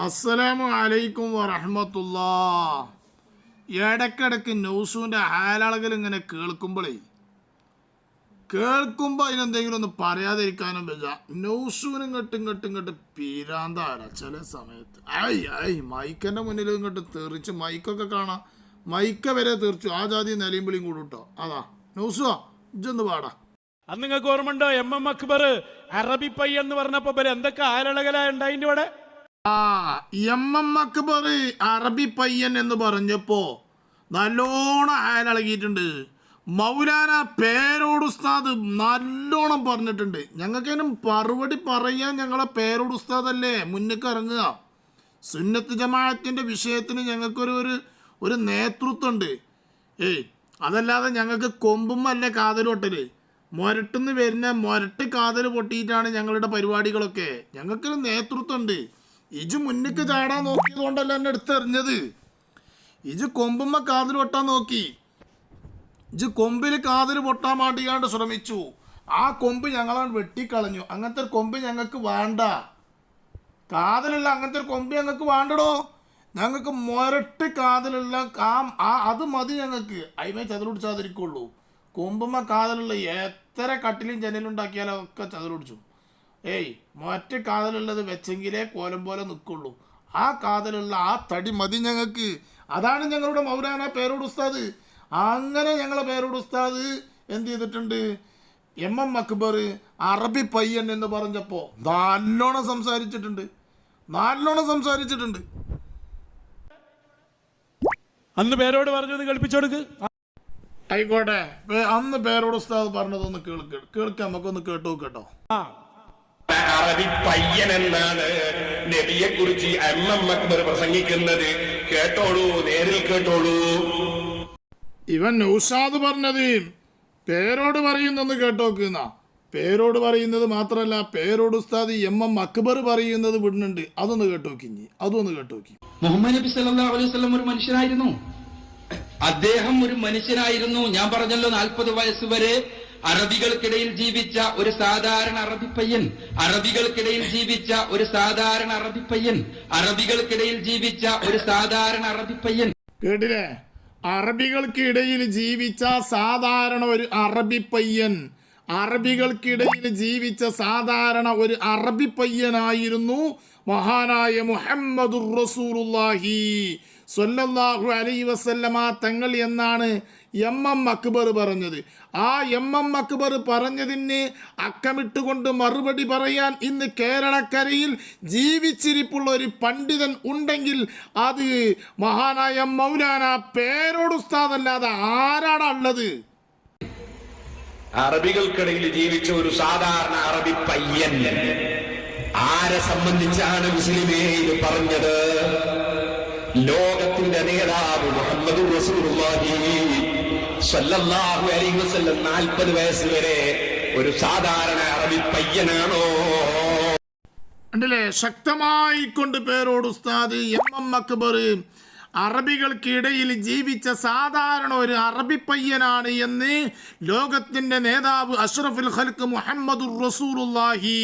അസ്സലാമു അലൈക്കും വറഹ്മത്തുള്ളാ. ഇടയ്ക്കിടയ്ക്ക് ന്യൂസിൻ്റെ ഹാലളകൾ ഇങ്ങനെ കേൾക്കുമ്പോൾ അതിനെന്തെങ്കിലും ഒന്ന് പറയാതിരിക്കാനും പറ്റില്ല. ന്യൂസിന് ഇങ്ങോട്ട് പിരാന്താര ചില സമയത്ത്. മൈക്കൻ്റെ മുന്നിൽ ഇങ്ങോട്ട് തെറിച്ച് മൈക്കൊക്കെ കാണാം, മൈക്ക വരെ തെറിച്ചു. ആ ജാതി നിലയും വിളിയും കൂടി കേട്ടോ. അതാ ന്യൂസുവാ ഇജൊന്ന് പാടാ. അന്ന് നിങ്ങൾക്ക് ഓർമ്മ ഉണ്ടോ? എം അക്ബർ അറബി പയ്യ എന്ന് പറഞ്ഞപ്പോ എന്തൊക്കെ ഹാലളകലാ ഉണ്ടായിന്റെ ഇവിടെ. അക്ബർ അറബി പയ്യൻ എന്ന് പറഞ്ഞപ്പോ നല്ലോണം അയലിളകിയിട്ടുണ്ട്. മൗലാന പേരോട് ഉസ്താദ് നല്ലോണം പറഞ്ഞിട്ടുണ്ട്. ഞങ്ങൾക്കതിനും മറുപടി പറയാൻ ഞങ്ങളെ പേരോട് ഉസ്താദല്ലേ മുന്നിക്ക് ഇറങ്ങുക. സുന്നത്ത് ജമാഅത്തിന്റെ വിഷയത്തിന് ഞങ്ങൾക്കൊരു നേതൃത്വമുണ്ട്. അതല്ലാതെ ഞങ്ങൾക്ക് കൊമ്പുമല്ലേ കാതൽ പൊട്ടല്. മുരട്ടുന്ന് വരുന്ന മുരട്ട് കാതൽ പൊട്ടിയിട്ടാണ് ഞങ്ങളുടെ പരിപാടികളൊക്കെ. ഞങ്ങൾക്കൊരു നേതൃത്വമുണ്ട്. ഇജ് മുന്നിക്ക് ചാടാൻ നോക്കിയത് കൊണ്ടല്ല എന്നെ എടുത്തെറിഞ്ഞത്. ഇജ് കൊമ്പുമ്മ കാതിൽ പൊട്ടാൻ നോക്കി. ഇജ് കൊമ്പിൽ കാതിൽ പൊട്ടാൻ വേണ്ടിയാണ്ട് ശ്രമിച്ചു. ആ കൊമ്പ് ഞങ്ങളാണ് വെട്ടിക്കളഞ്ഞു. അങ്ങനത്തെ ഒരു കൊമ്പ് ഞങ്ങൾക്ക് വേണ്ട. കാതിലുള്ള അങ്ങനത്തെ ഒരു കൊമ്പ് ഞങ്ങൾക്ക് വേണ്ടടോ. ഞങ്ങൾക്ക് മുരട്ട് കാതിലുള്ള അത് മതി ഞങ്ങൾക്ക്. അതിമേ ചതിലൊടിച്ചാതിരിക്കുള്ളൂ. കൊമ്പുമ്മ കാതിലുള്ള എത്ര കട്ടിലും ജനലുണ്ടാക്കിയാലോ ഒക്കെ ചതിലൊടിച്ചു. മറ്റു കാതലുള്ളത് വെച്ചെങ്കിലേ കോലം പോലെ നിൽക്കുള്ളൂ. ആ കാതലുള്ള ആ തടി മതി ഞങ്ങൾക്ക്. അതാണ് ഞങ്ങളുടെ മൗലാന പേരോട് ഉസ്താദ്. അങ്ങനെ ഞങ്ങളെ പേരോട് ഉസ്താദ് എന്ത് ചെയ്തിട്ടുണ്ട്? എം അക്ബർ അറബി പയ്യൻ എന്ന് പറഞ്ഞപ്പോൾ നല്ലോണം സംസാരിച്ചിട്ടുണ്ട്. അന്ന് പേരോട് പറഞ്ഞത് കേൾപ്പിച്ചോടുക്ക്. ആയിക്കോട്ടെ, അന്ന് പേരോട് ഉസ്താദ് പറഞ്ഞതൊന്ന് കേൾക്കാം. നമുക്കൊന്ന് കേട്ടോ. അറബി പയ്യൻ എന്നാണ് നബിയെ കുറിച്ച് എം അക്ബർ പ്രസംഗിക്കുന്നത്. കേട്ടോളൂ, നേരിൽ കേട്ടോളൂ. ഇവൻ നൗഷാദ് പറഞ്ഞത് പേരോട് പറയുന്നെന്ന് കേട്ടോക്കുന്ന. പേരോട് പറയുന്നത് മാത്രമല്ല, പേരോട് ഉസ്താദ് എം അക്ബർ പറയുന്നത് വിടുന്നുണ്ട്. അതൊന്ന് കേട്ടോക്കി. മുഹമ്മദ് നബി സല്ലല്ലാഹു അലൈഹി വസല്ലം ഒരു മനുഷ്യനായിരുന്നു. അദ്ദേഹം ഒരു മനുഷ്യനായിരുന്നു. ഞാൻ പറഞ്ഞല്ലോ, 40 വയസ്സ് വരെ അറബികൾക്കിടയിൽ ജീവിച്ച ഒരു സാധാരണ അറബിപ്പയ്യൻ. കേട്ടില്ലേ? അറബികൾക്കിടയിൽ ജീവിച്ച സാധാരണ ഒരു അറബിപ്പയ്യനായിരുന്നു മഹാനായ മുഹമ്മദുർ റസൂലുള്ളാഹി സ്വല്ലല്ലാഹു അലൈഹി വസല്ലമ തങ്ങൾ എന്നാണ് എം അക്ബർ പറഞ്ഞത്. ആ എം അക്ബർ പറഞ്ഞതിന് അക്കമിട്ടുകൊണ്ട് മറുപടി പറയാൻ ഇന്ന് കേരളക്കരയിൽ ജീവിച്ചിരിപ്പുള്ള ഒരു പണ്ഡിതൻ ഉണ്ടെങ്കിൽ അത് മഹാനായ മൗലാന പേരോട് ഉസ്താദ് അല്ലാതെ ആരാണുള്ളത്? അറബികൾക്കിടയിൽ ജീവിച്ച ഒരു സാധാരണ അറബി പയ്യൻ. ആരെ സംബന്ധിച്ചാണ് മുസ്ലിമേ ഇത് പറഞ്ഞത്? ലോകത്തിന്റെ നേതാവ് മുഹമ്മദ് റസൂലുള്ളാഹി സ്വല്ലല്ലാഹു അലൈഹി വസല്ലം 40 വയസ്സ് വരെ ഒരു സാധാരണ അറബി പയ്യനാണോ? ഉണ്ടല്ലേ? ശക്തമായി കൊണ്ട് പേരോട് ഉസ്താദ് എം അക്ബർ അറബികൾക്കിടയിൽ ജീവിച്ച സാധാരണ ഒരു അറബി പയ്യനാണ് എന്ന് ലോകത്തിന്റെ നേതാവ് അഷ്റഫുൽ ഖൽഖ് മുഹമ്മദുർ റസൂലുള്ളാഹി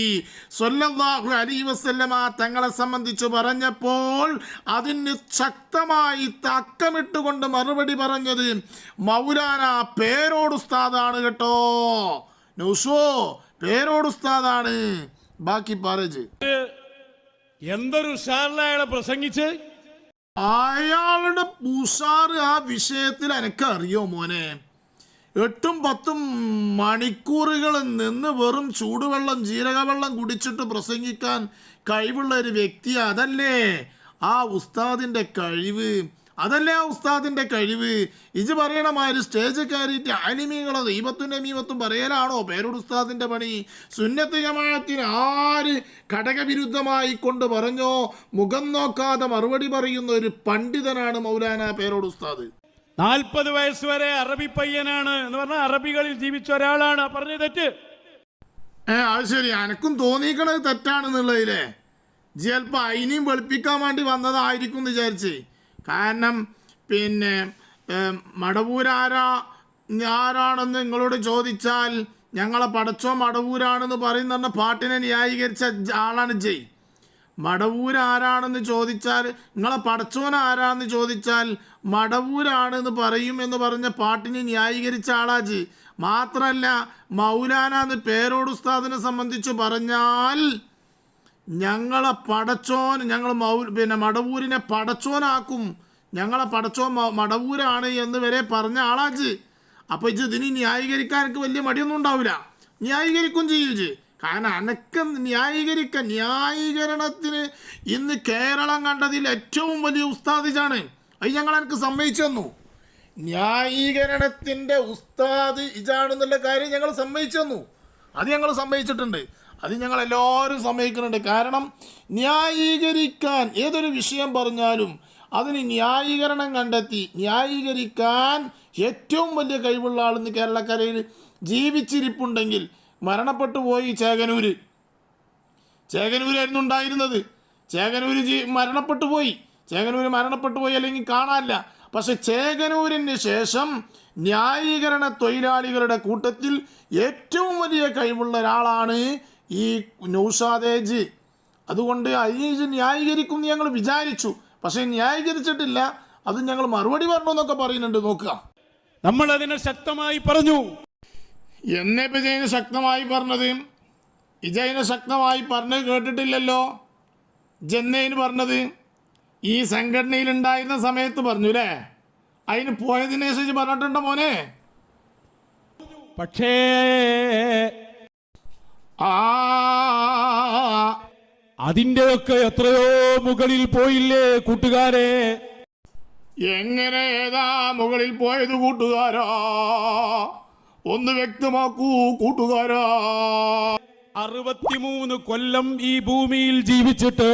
സ്വല്ലല്ലാഹു അലൈഹി വസല്ലമ തങ്ങളെ സംബന്ധിച്ച് പറഞ്ഞപ്പോൾ അതിന് ശക്തമായി തക്കമിട്ടുകൊണ്ട് മറുപടി പറഞ്ഞത് മൗലാന പേരോട് ഉസ്താദാണ് കേട്ടോ. നൗഷോ പേരോട് ഉസ്താദാണ്. ബാക്കി പറയ്. എന്തൊരു ഉഷാറിലയാളെ പ്രസംഗിച്ച്. അയാളുടെ ഉഷാറ് ആ വിഷയത്തിൽ എനിക്കറിയോ മോനെ. 8-10 മണിക്കൂറുകൾ നിന്ന് വെറും ചൂടുവെള്ളം ജീരകവെള്ളം കുടിച്ചിട്ട് പ്രസംഗിക്കാൻ കഴിവുള്ള ഒരു വ്യക്തി. അതല്ലേ ആ ഉസ്താദിന്റെ കഴിവ്. ഇജ് പറയണ മാതിരി സ്റ്റേജ് കയറിയിട്ട് അനിമീകളോ ദൈവത്തും നമീമത്തും പറയലാണോ പേരോട് ഉസ്താദിന്റെ പണി? സുന്നത്ത് ജമാഅത്തിന് ആര് ഘടകവിരുദ്ധമായി കൊണ്ട് പറഞ്ഞോ മുഖം നോക്കാതെ മറുപടി പറയുന്ന ഒരു പണ്ഡിതനാണ് മൗലാന പേരോട് ഉസ്താദ്. 40 വയസ്സ് വരെ അറബി പയ്യനാണ് എന്ന് പറഞ്ഞാൽ അറബികളിൽ ജീവിച്ച ഒരാളാണ്. പറഞ്ഞത് തെറ്റ്. അത് ശരി, എനക്കും തോന്നിക്കണത് തെറ്റാണെന്നുള്ളതില്ലേ. ചിലപ്പോൾ അതിനെയും വെളുപ്പിക്കാൻ വേണ്ടി വന്നതായിരിക്കും എന്ന് വിചാരിച്ചേ. കാരണം പിന്നെ ആരാണെന്ന് നിങ്ങളോട് ചോദിച്ചാൽ ഞങ്ങളെ പടച്ചോ മടവൂരാണെന്ന് പറയുന്ന പാട്ടിനെ ന്യായീകരിച്ച ആളാണ് ജയ്. മടവൂർ ആരാണെന്ന് ചോദിച്ചാൽ, നിങ്ങളെ പടച്ചോൻ ആരാണെന്ന് ചോദിച്ചാൽ മടവൂരാണെന്ന് പറയും എന്ന് പറഞ്ഞ പാട്ടിനെ ന്യായീകരിച്ച ആളാജ്. മാത്രമല്ല മൗലാന എന്ന് പേരോട് ഉസ്താദിനെ സംബന്ധിച്ച് പറഞ്ഞാൽ ഞങ്ങളെ പടച്ചോൻ, ഞങ്ങൾ മടവൂരിനെ പടച്ചോനാക്കും, ഞങ്ങളെ പടച്ചോൻ മടവൂരാണ് എന്ന് വരെ പറഞ്ഞ ആളാജ്. അപ്പോൾ ഇതിന് ന്യായീകരിക്കാൻ എനിക്ക് വലിയ മടിയൊന്നും ഉണ്ടാവില്ല, ന്യായീകരിക്കും ചെയ്യൂജ്. കാരണം അനക്ക് ന്യായീകരണത്തിന് ഇന്ന് കേരളം കണ്ടതിൽ ഏറ്റവും വലിയ ഉസ്താദിജാണ്. അത് ഞങ്ങൾ എനിക്ക് സമ്മതിച്ചു തന്നു. ന്യായീകരണത്തിൻ്റെ ഉസ്താദ് ഇജാണെന്നുള്ള കാര്യം ഞങ്ങൾ സമ്മതിച്ചു തന്നു. അത് ഞങ്ങൾ സമ്മതിച്ചിട്ടുണ്ട്, അത് ഞങ്ങൾ എല്ലാവരും സമ്മതിക്കുന്നുണ്ട്. കാരണം ന്യായീകരിക്കാൻ ഏതൊരു വിഷയം പറഞ്ഞാലും അതിന് ന്യായീകരണം കണ്ടെത്തി ന്യായീകരിക്കാൻ ഏറ്റവും വലിയ കഴിവുള്ള ആളെന്ന് കേരളക്കരയിൽ ജീവിച്ചിരിപ്പുണ്ടെങ്കിൽ മരണപ്പെട്ടു പോയി ചേകനൂരായിരുന്നു ഉണ്ടായിരുന്നത്. ചേകനൂർ മരണപ്പെട്ടു പോയി അല്ലെങ്കിൽ കാണാനില്ല. പക്ഷെ ചേകനൂരിന് ശേഷം ന്യായീകരണ തൊഴിലാളികളുടെ കൂട്ടത്തിൽ ഏറ്റവും വലിയ കഴിവുള്ള ഒരാളാണ് ഈ നൗഷാദേജ്. അതുകൊണ്ട് അയ്യ് ന്യായീകരിക്കും എന്ന് ഞങ്ങൾ വിചാരിച്ചു, പക്ഷെ ന്യായീകരിച്ചിട്ടില്ല. അത് ഞങ്ങൾ മറുപടി പറഞ്ഞു എന്നൊക്കെ പറയുന്നുണ്ട്. നോക്കുക, നമ്മൾ അതിനെ ശക്തമായി പറഞ്ഞു. എന്നെ ഇജയിനെ ശക്തമായി പറഞ്ഞത്? ഇജയിനെ ശക്തമായി പറഞ്ഞത് കേട്ടിട്ടില്ലല്ലോ. ജന്നേന് പറഞ്ഞത് ഈ സംഘടനയിൽ ഉണ്ടായിരുന്ന സമയത്ത് പറഞ്ഞു അല്ലേ? അതിന് പോയതിന് ശേഷം പറഞ്ഞിട്ടുണ്ടോ മോനെ? പക്ഷേ അതിൻ്റെയൊക്കെ എത്രയോ മുകളിൽ പോയില്ലേ കൂട്ടുകാരെ? എങ്ങനെ ഏതാ മുകളിൽ പോയത് കൂട്ടുകാരാ? ഒന്ന് വ്യക്തമാക്കൂ കൂട്ടുകാരാ. 63 കൊല്ലം ഈ ഭൂമിയിൽ ജീവിച്ചിട്ട്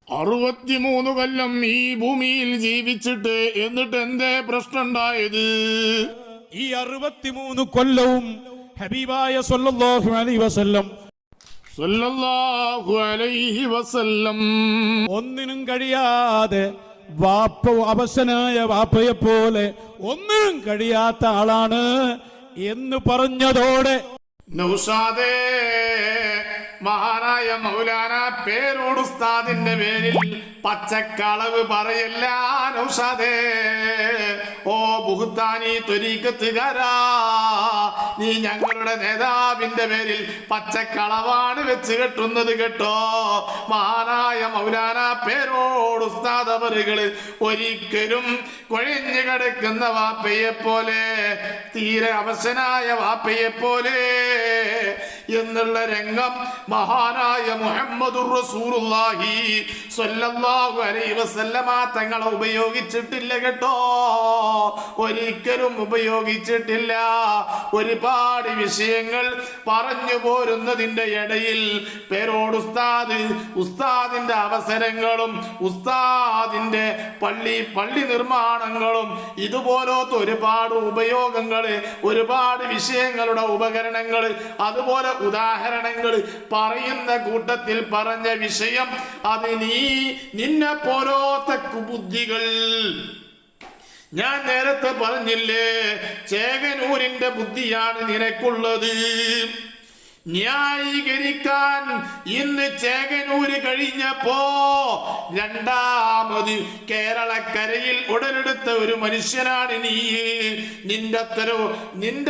63 കൊല്ലം ഈ ഭൂമിയിൽ ജീവിച്ചിട്ട് എന്നിട്ട് എന്തേ പ്രശ്നം ഉണ്ടായത്? ഈ 63 കൊല്ലവും ഹബീബായ സല്ലല്ലാഹു അലൈഹി വസല്ലം ഒന്നിനും കഴിയാതെ അവശനായ വാപ്പയെ പോലെ ഒന്നിനും കഴിയാത്ത ആളാണ് എന്ന് പറഞ്ഞതോടെ നൗഷാദേ, മഹാനായ മൗലാന പേരോട് ഉസ്താദിന്റെ പേരിൽ പച്ചക്കളവ് പറയല്ല നൗഷാദേ. ഓ ബുഹ്താനി ത്വരീഖത്തുകാരാ, നീ ഞങ്ങളുടെ നേതാവിന്റെ പേരിൽ പച്ചക്കളവാണ് വെച്ച് കെട്ടുന്നത് കേട്ടോ. മഹാനായ മൗലാന പേരോട് ഉസ്താദ് അവറുകള് ഒരിക്കലും കൊഴിഞ്ഞു കിടക്കുന്ന വാപ്പയെ പോലെ, തീരെ അവശനായ വാപ്പയെ പോലെ എന്നുള്ള രംഗം മഹാനായ മുഹമ്മദുർ റസൂലുള്ളാഹി സ്വല്ലല്ലാഹു അലൈഹി വസല്ലമ തങ്ങളെ ഉപയോഗിച്ചിട്ടില്ല കേട്ടോ, ഒരിക്കലും ഉപയോഗിച്ചിട്ടില്ല. ഒരുപാട് വിഷയങ്ങൾ പറഞ്ഞു പോരുന്നതിൻ്റെ ഇടയിൽ പേരോട് ഉസ്താദിന്റെ അവസരങ്ങളും ഉസ്താദിന്റെ പള്ളി നിർമ്മാണങ്ങളും ഇതുപോലത്തെ ഒരുപാട് ഉപയോഗങ്ങൾ, ഒരുപാട് വിഷയങ്ങളുടെ ഉപകരണങ്ങൾ, അതുപോലെ ഉദാഹരണങ്ങൾ പറയുന്ന കൂട്ടത്തിൽ പറഞ്ഞ വിഷയം, അത് നിന്നെ പോലത്തെ കുബുദ്ധികൾ, ഞാൻ നേരത്തെ പറഞ്ഞില്ലേ ചേകനൂരിന്റെ ബുദ്ധിയാണ് നിനക്കുള്ളത്. ന്യായീകരിക്കാൻ ഇന്ന് ചേകനൂര് കഴിഞ്ഞപ്പോ രണ്ടാമത് കേരളക്കരയിൽ ഉടലെടുത്ത ഒരു മനുഷ്യനാണ് നീ. നിന്റെ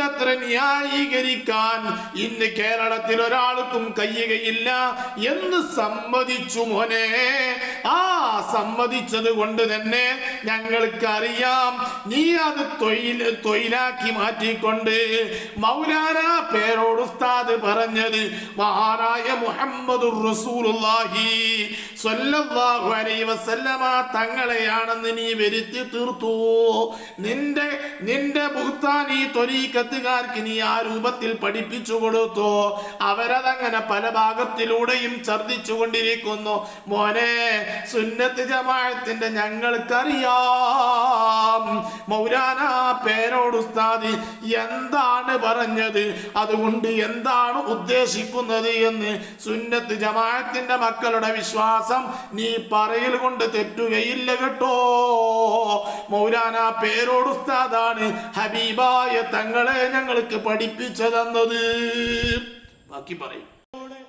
അത്ര ന്യായീകരിക്കാൻ ഇന്ന് കേരളത്തിൽ ഒരാൾക്കും കഴിയുകയില്ല എന്ന് സമ്മതിച്ചു മോനെ. ആ സമ്മതിച്ചത് കൊണ്ട് തന്നെ ഞങ്ങൾക്കറിയാം നീ അത് തൊഴിലാക്കി മാറ്റിക്കൊണ്ട് മൗലാന പേരോട് ഉസ്താദ് പറഞ്ഞത് മഹാനായ മുഹമ്മദുർ റസൂലുള്ളാഹി സ്വല്ലല്ലാഹു അലൈഹി വസല്ലമ തങ്ങളെയാണെന്ന് നീ വരുത്തി തീർത്തു. നിന്റെ ബുഹ്താനി ത്വരീഖത്തുകാർക്ക് നീ ആ രൂപത്തിൽ പഠിപ്പിച്ചു കൊടുത്തു. അവരതങ്ങനെ പല ഭാഗത്തിലൂടെയും ഛർദിച്ചു കൊണ്ടിരിക്കുന്നു. മോനെ, സുന്നത്ത് ജമാഅത്തിന്റെ ഞങ്ങൾക്കറിയാം മൗലാന പേരോട് ഉസ്താദ് എന്താണ് പറഞ്ഞത്, അതുകൊണ്ട് എന്താണ് ഉദ്ദേശിക്കുന്നത് എന്ന് സുന്നത്ത് ജമാഅത്തിന്റെ മക്കളുടെ വിശ്വാസം നീ പറയൽ കൊണ്ട് തെറ്റുകയില്ല കേട്ടോ. മൗലാന പേരോട് ഉസ്താദാണ് ഹബീബായ തങ്ങളെ ഞങ്ങൾക്ക് പഠിപ്പിച്ചു തന്നത്. ബാക്കി പറയും.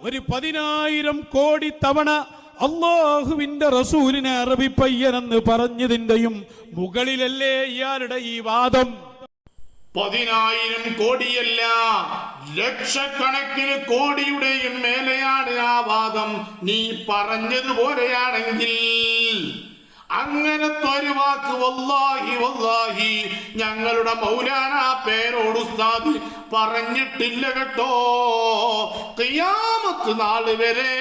ഒരു 10,000 കോടി തവണ അള്ളാഹുവിന്റെ റസൂലിനെ അറബി പയ്യനെന്ന് പറഞ്ഞതിന്റെയും മുകളിലല്ലേ ഇയാളുടെ ഈ വാദം? 10,000 കോടിയല്ല, ലക്ഷക്കണക്കിന് കോടിയുടെയും മേലെയാണ് ആ വാദം. നീ പറഞ്ഞതുപോലെയാണെങ്കിൽ അങ്ങനത്തെ ഒരു വാക്ക് വല്ലാഹി വല്ലാഹി ഞങ്ങളുടെ മൗലാന പേരോട് ഉസ്താദ് പറഞ്ഞിട്ടില്ല കേട്ടോ. ഖിയാമത്ത് നാൾ വരെ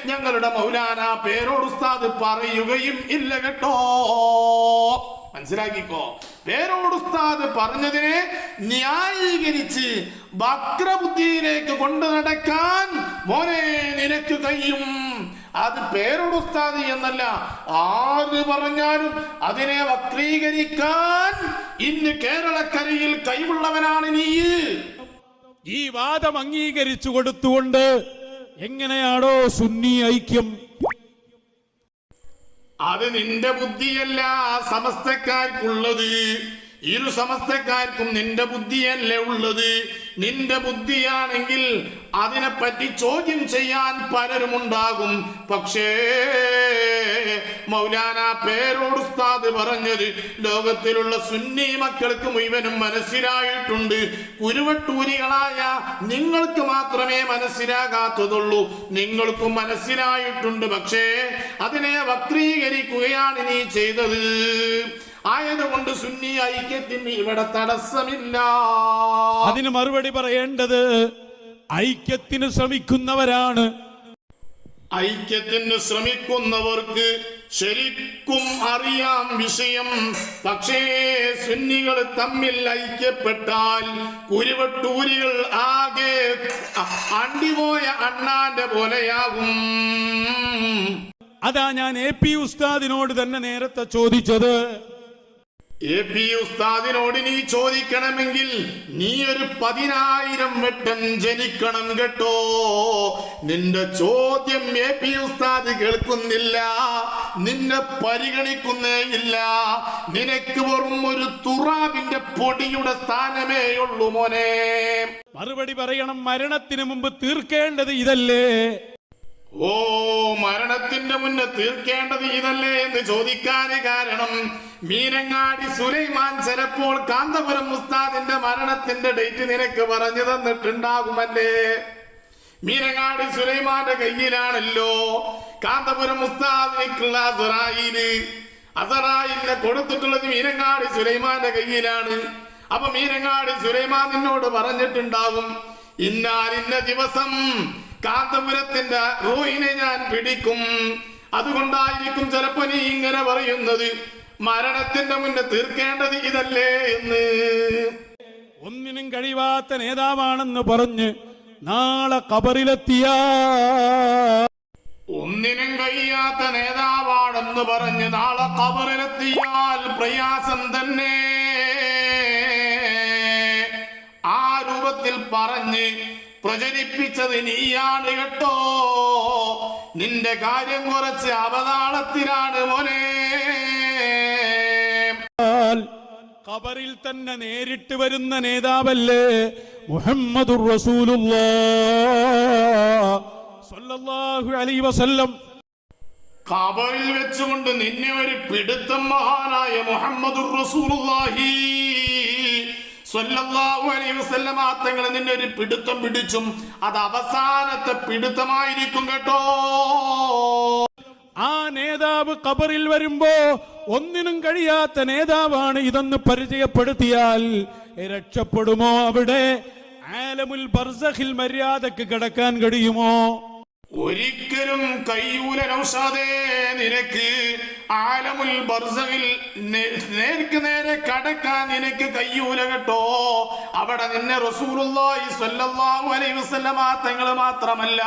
ഞങ്ങളുടെ മൗലാന പേരോട് ഉസ്താദ് പറയുകയും ഇല്ല കേട്ടോ. മനസ്സിലാക്കിക്കോ. പേരോട് ഉസ്താദ് പറഞ്ഞതിനെ ന്യായീകരിച്ച് വക്രബുദ്ധിയിലേക്ക് കൊണ്ടു നടക്കാൻ മോനെ നിനക്ക് കഴിയും. അത് പേരോട് ഉസ്താദ് എന്നല്ല, ആര് പറഞ്ഞാലും അതിനെ വക്രീകരിക്കാൻ ഇന്ന് കേരളക്കരയിൽ കഴിവുള്ളവനാണ് നീ. ഈ വാദം അംഗീകരിച്ചു കൊടുത്തുകൊണ്ട് എങ്ങനെയാണോ സുന്നി ഐക്യം? അത് നിന്റെ ബുദ്ധിയല്ല സമസ്തക്കാർക്കുള്ളത്. ഇരു സമസ്തക്കാർക്കും നിന്റെ ബുദ്ധിയല്ലേ ഉള്ളത്. നിന്റെ ബുദ്ധിയാണെങ്കിൽ അതിനെപ്പറ്റി ചോദ്യം ചെയ്യാൻ പലരുമുണ്ടാകും. പക്ഷേ മൗലാന പേരോട് ഉസ്താദ് പറഞ്ഞത് ലോകത്തിലുള്ള സുന്നി മക്കൾക്ക് മുഴുവനും മനസ്സിലായിട്ടുണ്ട്. കുരുവട്ടൂരികളായ നിങ്ങൾക്ക് മാത്രമേ മനസ്സിലാകാത്തതുള്ളൂ. നിങ്ങൾക്കും മനസ്സിലായിട്ടുണ്ട്. പക്ഷേ അതിനെ വക്രീകരിക്കുകയാണ് നീ ചെയ്തത്. ആയതുകൊണ്ട് സുന്നി ഐക്യത്തിന് ഇവിടെ തടസ്സമില്ല. അതിന് മറുപടി പറയേണ്ടത് ഐക്യത്തിന് ശ്രമിക്കുന്നവരാണ്. ഐക്യത്തിന് ശ്രമിക്കുന്നവർക്ക് ശരിക്കും അറിയാം വിഷയം. പക്ഷേ സുന്നികൾ തമ്മിൽ ഐക്യപ്പെട്ടാൽ കുരുവട്ടൂരികൾ ആകെ അണ്ടിപോയ അണ്ണാന്റെ പോലെയാകും. അതാ ഞാൻ AP ഉസ്താദിനോട് തന്നെ നേരത്തെ ചോദിച്ചത്. AP ഉസ്താദിനോട് നീ ചോദിക്കണമെങ്കിൽ നീ ഒരു 10,000 വട്ടം ജനിക്കണം കേട്ടോ. നിന്റെ ചോദ്യം AP ഉസ്താദ് കേൾക്കുന്നില്ല, നിന്നെ പരിഗണിക്കുന്നേ ഇല്ല. നിനക്ക് വെറും ഒരു തുറാബിന്റെ പൊടിയുടെ സ്ഥാനമേ ഉള്ളൂ മോനെ. മറുപടി പറയണം, മരണത്തിന് മുമ്പ് തീർക്കേണ്ടത് ഇതല്ലേ? ഓ, മരണത്തിന്റെ മുന്നേ തീർക്കേണ്ടത് ഇതല്ലേ എന്ന് ചോദിക്കാൻ കാരണം മീനങ്ങാടി സുലൈമാൻ ചിലപ്പോൾ കാന്തപുരം ഉസ്താദിന്റെ മരണത്തിന്റെ ഡേറ്റ് നിനക്ക് പറഞ്ഞു തന്നിട്ടുണ്ടാകുമല്ലേ? മീനങ്ങാടി സുലൈമാന്റെ കയ്യിലാണല്ലോ കാന്തപുരം ഉസ്താദിനുള്ള അസറായിലിനെ കൊടുത്തിട്ടുള്ളത് മീനങ്ങാടി സുലൈമാന്റെ കയ്യിലാണ്. അപ്പൊ മീനങ്ങാടി സുലൈമാൻ നിന്നോട് പറഞ്ഞിട്ടുണ്ടാകും, ഇന്ന ദിവസം കാന്തപുരത്തിന്റെ റൂഹിനെ ഞാൻ പിടിക്കും. അതുകൊണ്ടായിരിക്കും ചിലപ്പോ നീ ഇങ്ങനെ പറയുന്നത്, മരണത്തിന്റെ മുന്നേ തീർക്കേണ്ടത് ഇതല്ലേ എന്ന്. ഒന്നിനും കഴിവാത്ത നേതാവാണെന്ന് പറഞ്ഞ് നാളെ ഖബറിലെത്തിയ ഒന്നിനും കഴിയാത്ത നേതാവാണെന്ന് പറഞ്ഞ് നാളെ ഖബറിലെത്തിയാൽ പ്രയാസം തന്നെ. ആ രൂപത്തിൽ പറഞ്ഞ് പ്രചരിപ്പിച്ചത് നീയാണ് കേട്ടോ. നിന്റെ കാര്യം കുറച്ച് അവതാളത്തിലാണ് മോനെ. ഖബറിൽ തന്നെ നേരിട്ട് വരുന്ന നേതാവല്ലേ മുഹമ്മദുർ റസൂലുള്ളാഹ് സ്വല്ലല്ലാഹു അലൈഹി വസല്ലം. ഖബറിൽ വെച്ചുകൊണ്ട് നിന്നെ ഒരു പിടുത്തം മഹാനായ മുഹമ്മദുർ റസൂലുള്ളാഹി സ്വല്ലല്ലാഹു അലൈഹി വസല്ലം തങ്ങൾ നിന്നെ ഒരു പിടുത്തം പിടിച്ചും അത് അവസാനത്തെ പിടുത്തമായിരിക്കും കേട്ടോ. ആ നേതാവ് ഖബറിൽ വരുമ്പോ ഒന്നിനും കഴിയാത്ത നേതാവാണ് ഇതെന്ന് പരിചയപ്പെടുത്തിയാൽ രക്ഷപ്പെടുമോ? അവിടെ ആലമുൽ ബർസഖിൽ മര്യാദക്ക് കിടക്കാൻ കഴിയുമോ? ഒരിക്കലും കയ്യൂല നൗഷാദേ. നിനക്ക് ആലമുൽ ബർസഖിൽ നേർക്ക് നേരെ കടക്കാൻ നിനക്ക് കയ്യൂല കേട്ടോ. അവിടെ നിന്നെ റസൂലുള്ളാഹി സ്വല്ലല്ലാഹു അലൈഹി വസല്ലമ തങ്ങൾ മാത്രമല്ല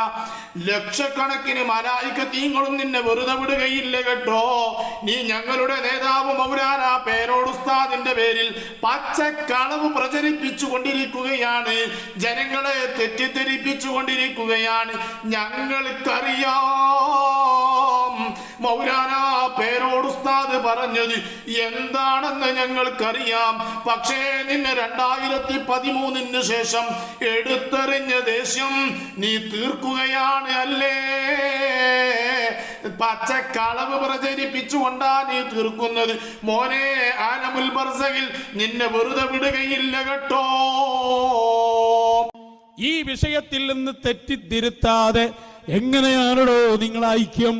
ലക്ഷക്കണക്കിന് മലായികത്തീങ്ങളും നിന്നെ വെറുതെ വിടുകയില്ല കേട്ടോ. നീ ഞങ്ങളുടെ നേതാവ് മൗലാന പേരോട് ഉസ്താദിന്റെ പേരിൽ പച്ചക്കളവ് പ്രചരിപ്പിച്ചു കൊണ്ടിരിക്കുകയാണ്, ജനങ്ങളെ തെറ്റിദ്ധരിപ്പിച്ചു കൊണ്ടിരിക്കുകയാണ്. ഞങ്ങൾക്കറിയാം മൗലാന പേരോട് ഉസ്താദ് പറഞ്ഞത് എന്താണെന്ന് ഞങ്ങൾക്കറിയാം. പക്ഷേ നിന്നെ 2013 ശേഷം എടുത്തെറിഞ്ഞ ദേഷ്യം നീ തീർക്കുകയാണ് അല്ലേ? പച്ചക്കളവ് പ്രചരിപ്പിച്ചുകൊണ്ടാ നീ തീർക്കുന്നത്. മോനെ ആലമുൽ ബർസഖിൽ നിന്നെ വെറുതെ വിടുകയില്ല കേട്ടോ. ഈ വിഷയത്തിൽ നിന്ന് തെറ്റിത്തിരുത്താതെ എങ്ങനെയാണോ നിങ്ങൾ ഐക്യം?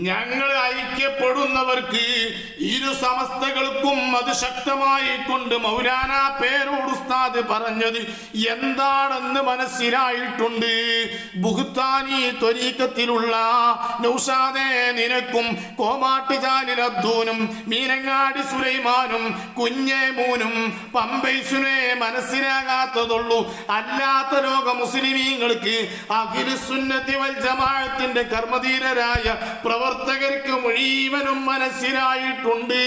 ഞങ്ങൾ ഐക്യപ്പെടുന്നവർക്ക് ഇരു സമസ്തകൾക്കും അത് ശക്തമായി കൊണ്ട് മൗലാന പേരോട് ഉസ്താദ് പറഞ്ഞത് എന്താണെന്ന് മനസ്സിലായിട്ടുണ്ട്. ബുഹ്താനി ത്വരീഖത്തിലുള്ള നൗഷാദെ നിനക്കും കോമാട്ടുചാലിൽ അബ്ദൂനും മീനങ്ങാടി സുലൈമാനും കുഞ്ഞേമൂനും പമ്പൈസുനെ മനസ്സിലാകാത്തതുള്ളൂ. അല്ലാത്ത ലോക മുസ്ലിമീങ്ങൾക്ക് അഖിലു സുന്നത്തി വൽ ജമാഅത്തിന്റെ കർമ്മധീരരായ പ്രവർത്തകർക്ക് മുഴുവനും മനസ്സിലായിട്ടുണ്ട്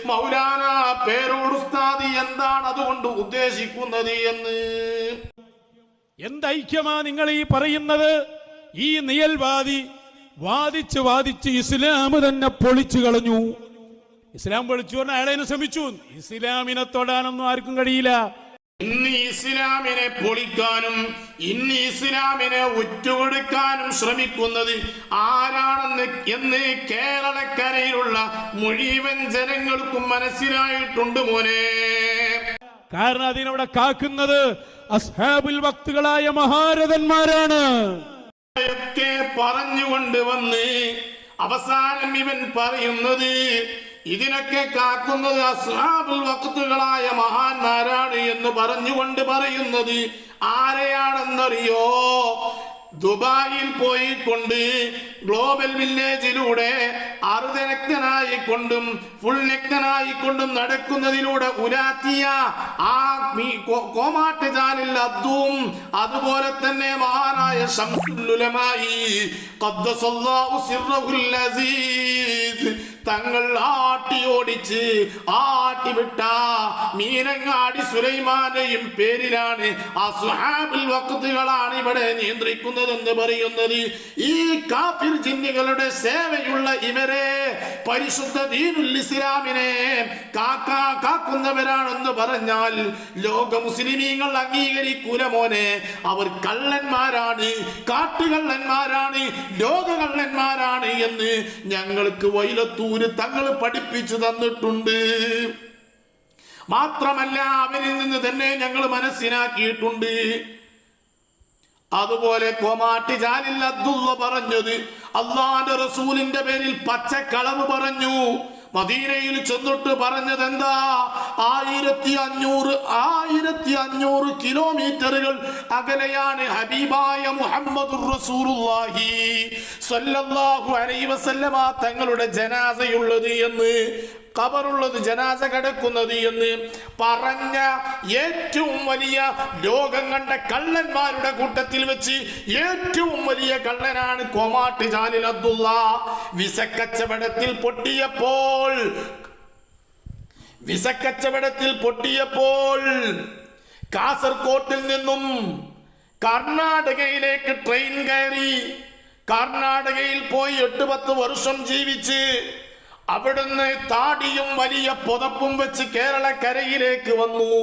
മൗലാന പേരോട് ഉസ്താദ് എന്താണ് അതുകൊണ്ട് ഉദ്ദേശിക്കുന്നത് എന്ന്. എന്തൈക്യമാ നിങ്ങൾ ഈ പറയുന്നത്? ഈ നിയൽവാദി വാദിച്ച് വാദിച്ച് ഇസ്ലാം തന്നെ പൊളിച്ചു കളഞ്ഞു. ഇസ്ലാം പൊളിച്ചു പറഞ്ഞ അയാളെ ശ്രമിച്ചു. ഇസ്ലാമിനെ തൊടാനൊന്നും ആർക്കും കഴിയില്ല. ഇന്ന് ഇസ്ലാമിനെ പൊളിക്കാനും ഇന്ന് ഇസ്ലാമിനെ ഉറ്റുകൊടുക്കാനും ശ്രമിക്കുന്നത് ആരാണെന്ന് എന്ന് കേരളക്കരയിലുള്ള മുഴുവൻ ജനങ്ങൾക്കും മനസ്സിലായിട്ടുണ്ട് മോനെ. കാരണം അതിനവിടെ കാക്കുന്നത് അസ്ഹാബുൽ വക്തുകളായ മഹാരഥന്മാരാണ്. ഒക്കെ പറഞ്ഞുകൊണ്ട് വന്ന് അവസാനം ഇവൻ പറയുന്നത് ഇതിനൊക്കെ കാക്കുന്നത് അസ്ഹാബുൽ വഖ്തുകളായ മഹാന്മാരാണ് എന്ന് പറഞ്ഞുകൊണ്ട് പറയുന്നത് ആരെയാണെന്നറിയോ? ദുബായിൽ പോയിക്കൊണ്ട് ഗ്ലോബൽ വില്ലേജിലൂടെ അർദ്ധനഗ്നനായിക്കൊണ്ടും ഫുൾ നഗ്നനായിക്കൊണ്ടും നടക്കുന്നതിലൂടെ ഉലാത്തിയ ആ കോമാട്ടുചാലിൽ അബ്ദും അതുപോലെ തന്നെ മഹാനായ ശംസുൽ ഉലമായി ഖദ്ദസല്ലാഹു സിർറഹുൽ അസീസ് തങ്ങൾ ആട്ടിയോടിച്ച് ആട്ടിവിട്ട മീനങ്ങാടി സുലൈമാന്റെയും പേരിലാണ് അസ്ഹാബുൽ വഖ്തുകളാണ് ഇവിടെ നിയന്ത്രിക്കുന്നതെന്ന് പറയുന്നത്. ഈ കാഫിർ ജിന്നുകളുടെ സേവയുള്ള ഇവരെ പരിശുദ്ധ ദീനുൽ ഇസ്ലാമിനെ കാക്കുന്നവരാണെന്ന് പറഞ്ഞാൽ ലോക മുസ്ലിമീങ്ങൾ അംഗീകരിക്കൂല മോനെ. അവർ കള്ളന്മാരാണ്, കാട്ടുകള്ളന്മാരാണ്, ലോകകള്ളന്മാരാണ് എന്ന് ഞങ്ങൾക്ക് വൈലത്തൂര് തങ്ങൾ പഠിപ്പിച്ചു തന്നിട്ടുണ്ട്. മാത്രമല്ല അവരിൽ നിന്ന് തന്നെ ഞങ്ങൾ മനസ്സിലാക്കിയിട്ടുണ്ട്. അതുപോലെ കോമാട്ടുചാലിൽ അബ്ദുള്ള പറഞ്ഞത് അള്ളാന്റെ റസൂലിന്റെ പേരിൽ പച്ചക്കളവ് പറഞ്ഞു. മദീനയിൽ ചെന്നിട്ട് പറഞ്ഞത് എന്താ? 1500 കിലോമീറ്ററുകൾ അകലെയാണ് ഹബീബായ മുഹമ്മദുർ റസൂലുള്ളാഹി സ്വല്ലല്ലാഹു അലൈഹി വസല്ലമ തങ്ങളുടെ ജനാസയുള്ളത് എന്ന്, ഖബറുള്ളത്, ജനാസ കിടക്കുന്നത് എന്ന് പറഞ്ഞ ഏറ്റവും വലിയ ലോകം കണ്ട കള്ളന്മാരുടെ കൂട്ടത്തിൽ വെച്ച് ഏറ്റവും വലിയ കള്ളനാണ് കോമാട്ടുചാലിൽ അബ്ദുള്ള. വിസക്കച്ചവടത്തിൽ പൊട്ടിയപ്പോൾ കാസർകോട്ടിൽ നിന്നും കർണാടകയിലേക്ക് ട്രെയിൻ കയറി കർണാടകയിൽ പോയി 8-10 വർഷം ജീവിച്ച് അവിടുന്ന് താടിയും വലിയ പുതപ്പും വെച്ച് കേരളക്കരയിലേക്ക് വന്നു.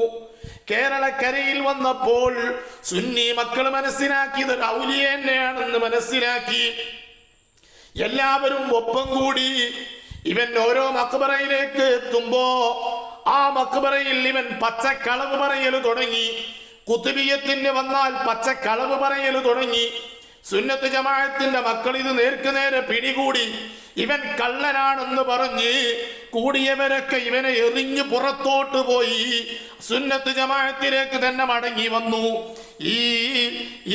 കേരളക്കരയിൽ വന്നപ്പോൾ സുന്നി മക്കൾ മനസ്സിലാക്കിയത് ഔലിയ തന്നെയാണെന്ന് മനസ്സിലാക്കി. എല്ലാവരും ഒപ്പം കൂടി ഇവൻ ഓരോ മക്ബറയിലേക്ക് എത്തുമ്പോ ആ മക്ബറയിൽ ഇവൻ പച്ചക്കളവ് പറയല് തുടങ്ങി. കുത്തുബിയത്തിന് വന്നാൽ പച്ചക്കളവ് പറയല് തുടങ്ങി. സുന്നത്ത് ജമാഅത്തിന്റെ മക്കൾ ഇത് നേർക്കുനേരെ പിടികൂടി. ഇവൻ കള്ളനാണെന്ന് പറഞ്ഞ് കൂടിയവരൊക്കെ ഇവനെ എറിഞ്ഞ് പുറത്തോട്ട് പോയി സുന്നത്ത് ജമാഅത്തിലേക്ക് തന്നെ മടങ്ങി വന്നു.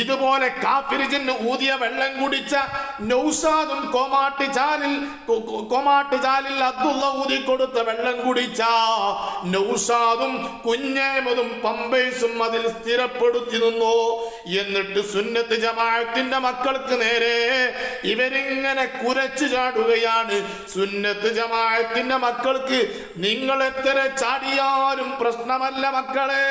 ഇതുപോലെ കാഫിർ ജിന്ന് ഊതിയ വെള്ളം കുടിച്ച നൗഷാദും കോമാട്ടുചാലിൽ അബ്ദുള്ള ഊതി കൊടുത്ത വെള്ളം കുടിച്ച നൗഷാദും കുഞ്ഞേമതും പമ്പൈസും അതിൽ സ്ഥിരപ്പെടുത്തി നിന്നു. എന്നിട്ട് സുന്നത്ത് ജമാഅത്തിന്റെ മക്കൾക്ക് നേരെ ഇവരിങ്ങനെ കുരച്ചു ചാടുകയാണ്. സുന്നത്ത് ജമാഅത്തിന്റെ മക്കൾക്ക് നിങ്ങൾ എത്ര ചാടിയാലും പ്രശ്നമല്ല മക്കളെ.